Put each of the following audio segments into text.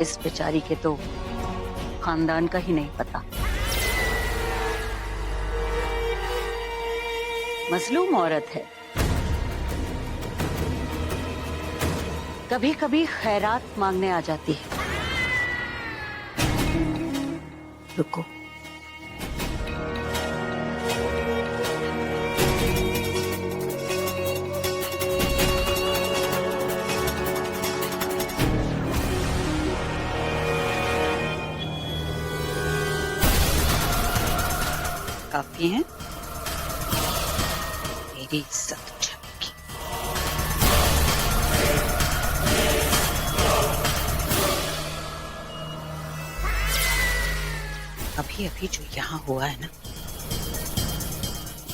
इस बेचारी के तो खानदान का ही नहीं पता। मजलूम औरत है, कभी कभी खैरात मांगने आ जाती है। रुको, काफी है, मेरी इज्जत उठाएगी। अभी अभी जो यहाँ हुआ है ना,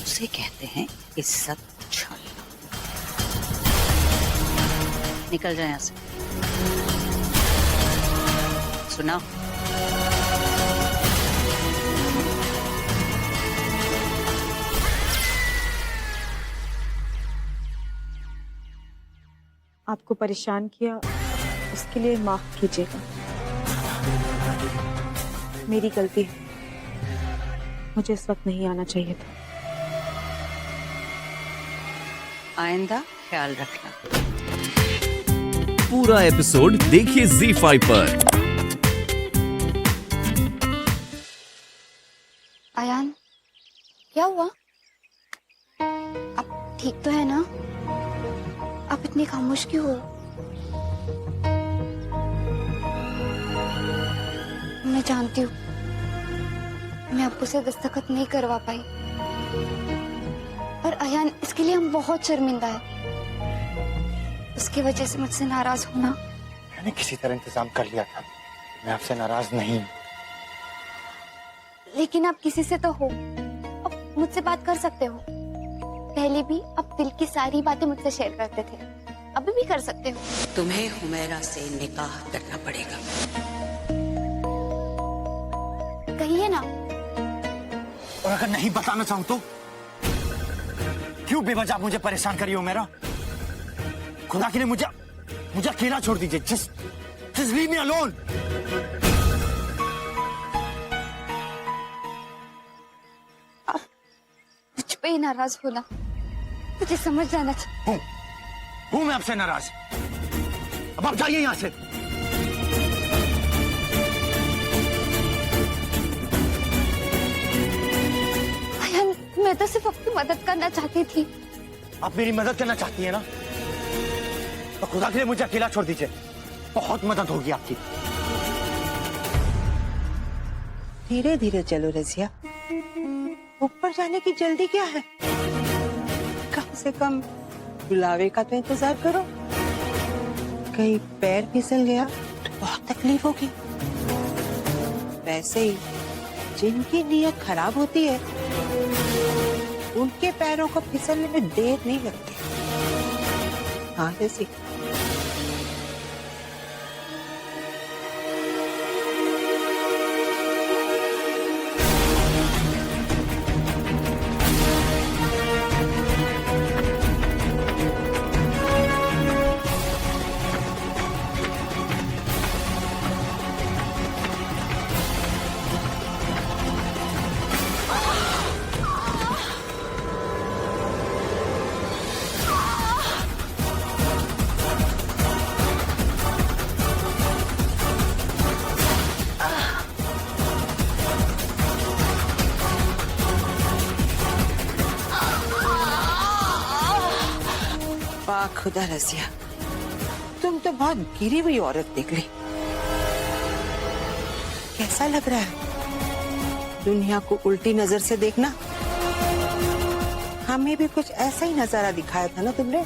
उसे कहते हैं इज्जत उछालना। निकल जाए यहाँ से। सुना? आपको परेशान किया उसके लिए माफ कीजिएगा, मेरी गलती है, मुझे इस वक्त नहीं आना चाहिए था। आइंदा ख्याल रखना। पूरा एपिसोड देखिए ZEE5 पर। अयान, क्या हुआ? आप ठीक तो है ना? आप इतनी खामोश क्यों हो? मैं जानती हूँ मैं अब्बू से दस्तखत नहीं करवा पाई, और अयान इसके लिए हम बहुत शर्मिंदा है। उसकी वजह से मुझसे नाराज होना। मैंने किसी तरह इंतजाम कर लिया था, मैं आपसे नाराज नहीं। लेकिन आप किसी से तो हो, अब मुझसे बात कर सकते हो। पहले भी आप दिल की सारी बातें मुझसे शेयर करते थे, अभी भी कर सकते हो। तुम्हें हुमैरा से निकाह करना पड़ेगा। कहिए ना। और अगर नहीं बताना चाहूं तो क्यों बेवजह मुझे परेशान करिए हुमैरा? खुदा के लिए मुझे अकेला छोड़ दीजिए। just leave me alone। आप मुझ पे ही नाराज होना, मुझे समझ जाना चाहिए। हूं मैं आपसे नाराज। अब आप जाइए यहां से। अयान, मैं तो सिर्फ आपकी मदद करना चाहती थी। आप मेरी मदद करना चाहती है ना, तो खुदा के लिए मुझे अकेला छोड़ दीजिए, बहुत मदद होगी आपकी। धीरे धीरे चलो रजिया, ऊपर जाने की जल्दी क्या है? कम से कम बुलावे का तो इंतजार करो। कहीं पैर फिसल गया तो बहुत तकलीफ होगी। वैसे ही जिनकी नीयत खराब होती है उनके पैरों को फिसलने में देर नहीं लगती। हाँ जैसी वाह खुदा रजिया, तुम तो बहुत गिरी हुई औरत निकली। कैसा लग रहा है दुनिया को उल्टी नजर से देखना? हमें भी कुछ ऐसा ही नजारा दिखाया था ना तुमने।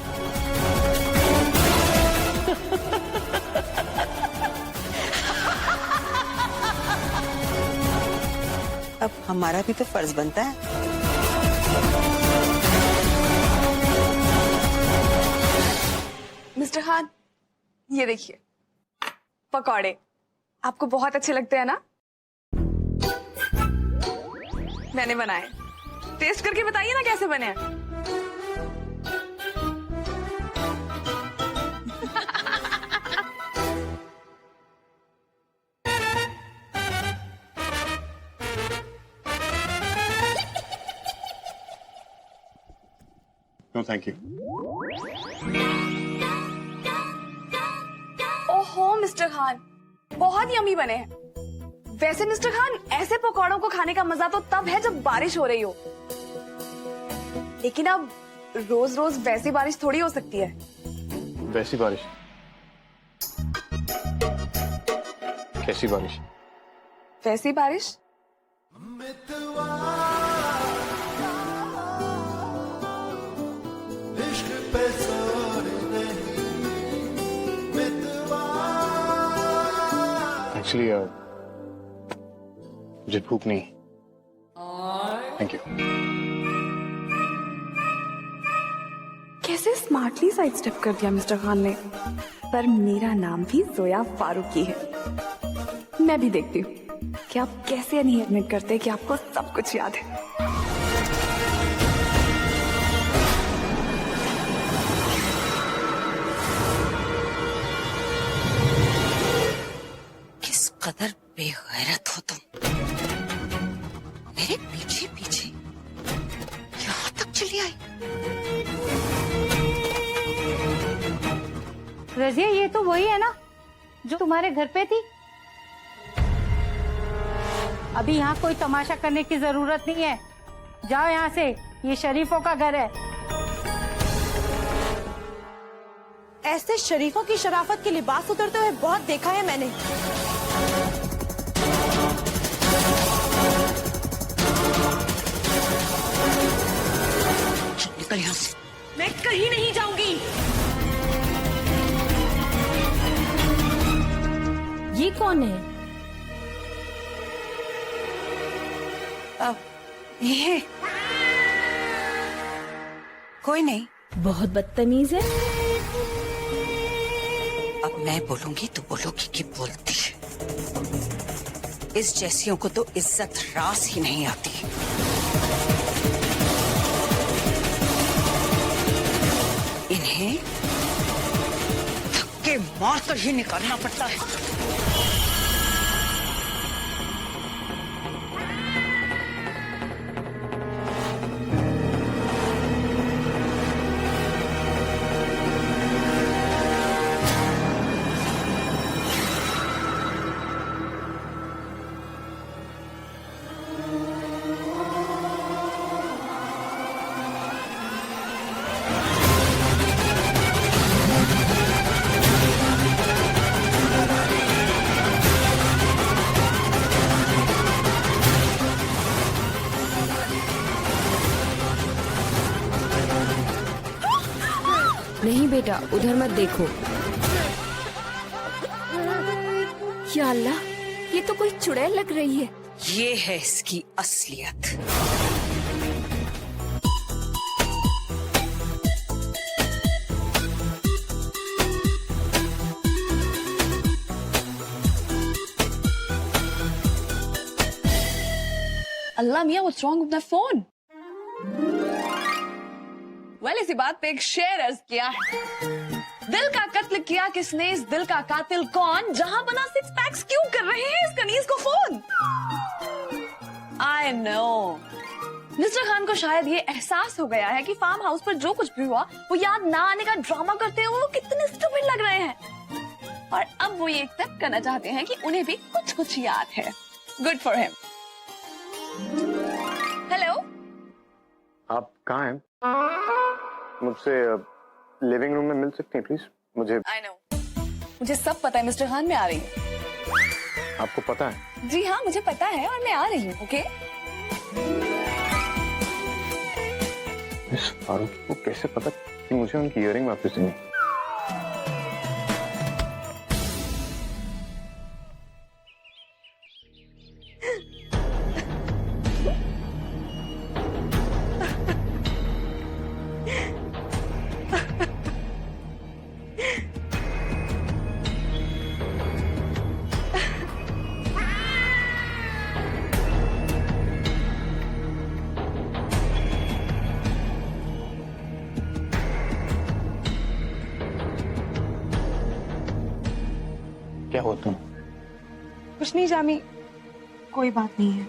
अब हमारा भी तो फर्ज बनता है। मिस्टर खान, ये देखिए पकौड़े, आपको बहुत अच्छे लगते हैं ना? मैंने बनाए, टेस्ट करके बताइए ना कैसे बने हैं। No thank you. ओहो मिस्टर खान, बहुत यम्मी बने हैं। वैसे मिस्टर खान, ऐसे पकौड़ों को खाने का मजा तो तब है जब बारिश हो रही हो, लेकिन अब रोज रोज वैसी बारिश थोड़ी हो सकती है। वैसी बारिश? कैसी बारिश? वैसी बारिश। एक्चुअली मुझे भूख नहीं। Thank you. कैसे स्मार्टली साइड स्टेप कर दिया मिस्टर खान ने। पर मेरा नाम भी जोया फारूकी है। मैं भी देखती हूँ कि आप कैसे नहीं एडमिट करते कि आपको सब कुछ याद है। किस कदर बेगैरत हो तुम। मेरे पीछे पीछे यहाँ तक चली आई। रजिया, ये तो वही है ना जो तुम्हारे घर पे थी। अभी यहाँ कोई तमाशा करने की जरूरत नहीं है, जाओ यहाँ से, ये शरीफों का घर है। ऐसे शरीफों की शराफत के लिबास उतरते हुए बहुत देखा है मैंने। निकल यहाँ से। मैं कहीं नहीं जाऊंगी। ये कौन है? ये कोई नहीं। बहुत बदतमीज है। अब मैं बोलूंगी तो बोलोगी कि बोलती है। इस जैसियों को तो इज्जत रास ही नहीं आती। इन्हें धक्के मारकर ही निकालना पड़ता है। नहीं बेटा, उधर मत देखो। या अल्लाह, ये तो कोई चुड़ैल लग रही है। ये है इसकी असलियत। अल्लाह मियां, what's wrong with my phone? Well, इसी बात पे एक शेर अर्ज किया है। दिल का कत्ल किया किसने, इस दिल का कातिल कौन, जहां बना सिक्स पैक्स क्यों कर रहे हैं इस कनीज को phone. I know mister Khan को शायद ये एहसास हो गया है कि फार्म हाउस पर जो कुछ भी हुआ वो याद ना आने का ड्रामा करते हुए वो कितने स्टूपिड लग रहे हैं, और अब वो ये एक्सेप्ट करना चाहते हैं कि उन्हें भी कुछ कुछ याद है। Good for him. हेलो, आप कहाँ हैं? मुझसे लिविंग रूम में मिल सकती हैं प्लीज? मुझे आई नो, मुझे सब पता है मिस्टर खान, मैं आ रही हूँ। आपको पता है? जी हाँ, मुझे पता है और मैं आ रही हूँ। ओके? इस फारूकी को कैसे पता कि मुझे उनकी इयरिंग वापस देनी? क्या हो तुम? कुछ नहीं जामी, कोई बात नहीं है,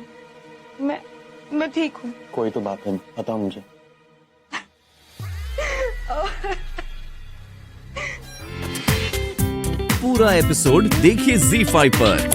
मैं ठीक हूँ। कोई तो बात है, बताओ मुझे। पूरा एपिसोड देखिए ZEE5 पर।